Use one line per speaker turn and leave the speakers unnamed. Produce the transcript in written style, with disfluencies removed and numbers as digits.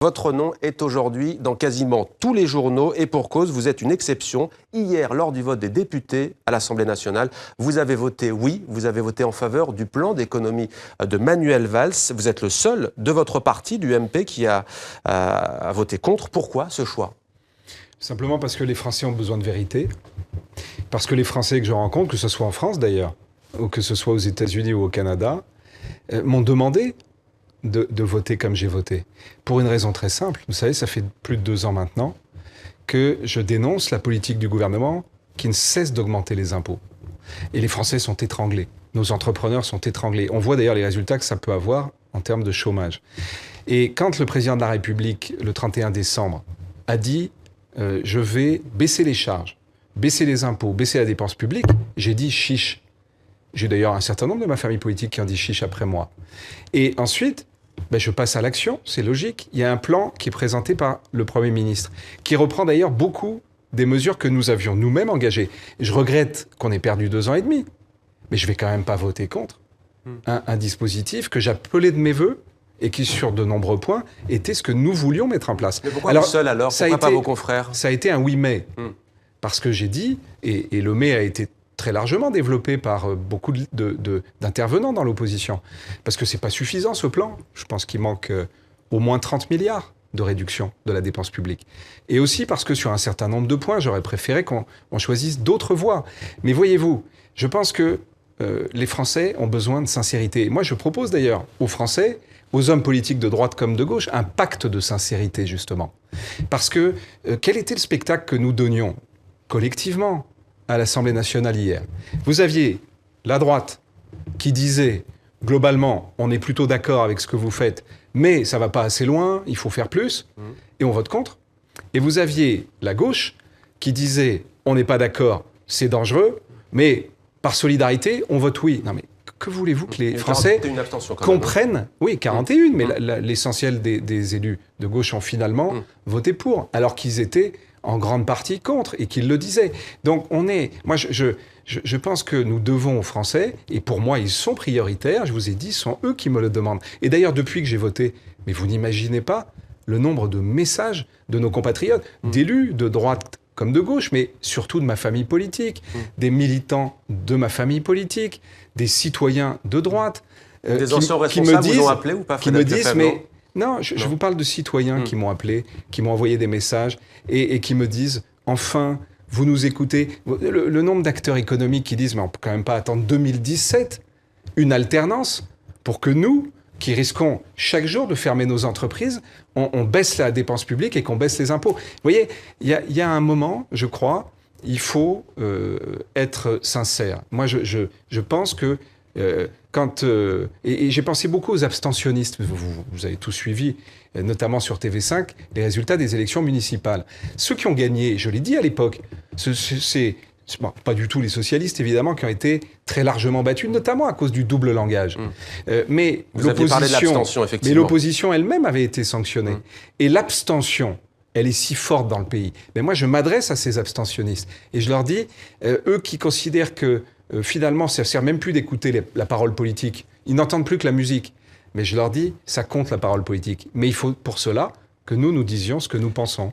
Votre nom est aujourd'hui dans quasiment tous les journaux et pour cause, vous êtes une exception. Hier, lors du vote des députés à l'Assemblée nationale, vous avez voté oui, vous avez voté en faveur du plan d'économie de Manuel Valls. Vous êtes le seul de votre parti, du MP, qui a voté contre. Pourquoi ce choix ?
Simplement parce que les Français ont besoin de vérité. Parce que les Français que je rencontre, que ce soit en France d'ailleurs, ou que ce soit aux États-Unis ou au Canada, m'ont demandé de voter comme j'ai voté. Pour une raison très simple. Vous savez, ça fait plus de 2 ans maintenant que je dénonce la politique du gouvernement qui ne cesse d'augmenter les impôts. Et les Français sont étranglés. Nos entrepreneurs sont étranglés. On voit d'ailleurs les résultats que ça peut avoir en termes de chômage. Et quand le président de la République, le 31 décembre, a dit je vais baisser les charges, baisser les impôts, baisser la dépense publique, j'ai dit chiche. J'ai d'ailleurs un certain nombre de ma famille politique qui ont dit chiche après moi. Et ensuite, je passe à l'action, c'est logique. Il y a un plan qui est présenté par le Premier ministre, qui reprend d'ailleurs beaucoup des mesures que nous avions nous-mêmes engagées. Je regrette qu'on ait perdu 2 ans et demi, mais je ne vais quand même pas voter contre un dispositif que j'appelais de mes voeux et qui, sur de nombreux points, était ce que nous voulions mettre en place.
Mais pourquoi vous seul alors ? Pourquoi pas vos confrères ?
Ça a été un oui mais. Parce que j'ai dit, et le mais a été très largement développé par beaucoup d'intervenants dans l'opposition. Parce que ce n'est pas suffisant, ce plan. Je pense qu'il manque au moins 30 milliards de réduction de la dépense publique. Et aussi parce que sur un certain nombre de points, j'aurais préféré qu'on choisisse d'autres voies. Mais voyez-vous, je pense que les Français ont besoin de sincérité. Et moi, je propose d'ailleurs aux Français, aux hommes politiques de droite comme de gauche, un pacte de sincérité, justement. Parce que quel était le spectacle que nous donnions collectivement à l'Assemblée nationale hier? Vous aviez la droite qui disait, globalement, on est plutôt d'accord avec ce que vous faites, mais ça ne va pas assez loin, il faut faire plus, et on vote contre. Et vous aviez la gauche qui disait, on n'est pas d'accord, c'est dangereux, mais par solidarité, on vote oui. Non mais que voulez-vous que les Français comprennent ? Oui, 41, mais l'essentiel des élus de gauche ont finalement voté pour, alors qu'ils étaient en grande partie contre, et qu'ils le disaient. Donc moi je pense que nous devons aux Français, et pour moi ils sont prioritaires, je vous ai dit, ce sont eux qui me le demandent. Et d'ailleurs depuis que j'ai voté, mais vous n'imaginez pas le nombre de messages de nos compatriotes, d'élus de droite comme de gauche, mais surtout de ma famille politique, des militants de ma famille politique, des citoyens de droite,
des anciens responsables vous ont appelé ou pas,
qui me disent, mais non, je vous parle de citoyens qui m'ont appelé, qui m'ont envoyé des messages et qui me disent, enfin, vous nous écoutez. Le nombre d'acteurs économiques qui disent, mais on ne peut quand même pas attendre 2017, une alternance, pour que nous, qui risquons chaque jour de fermer nos entreprises, on baisse la dépense publique et qu'on baisse les impôts. Vous voyez, il y a un moment, je crois, il faut être sincère. Moi, je pense que et j'ai pensé beaucoup aux abstentionnistes. Vous avez tous suivi, notamment sur TV5, les résultats des élections municipales. Ceux qui ont gagné, je l'ai dit à l'époque, c'est pas du tout les socialistes, évidemment, qui ont été très largement battus, notamment à cause du double langage. Mais l'opposition elle-même avait été sanctionnée. Et l'abstention, elle est si forte dans le pays. Mais moi, je m'adresse à ces abstentionnistes. Et je leur dis, eux qui considèrent que finalement, ça ne sert même plus d'écouter la parole politique. Ils n'entendent plus que la musique. Mais je leur dis, ça compte la parole politique. Mais il faut pour cela que nous disions ce que nous pensons.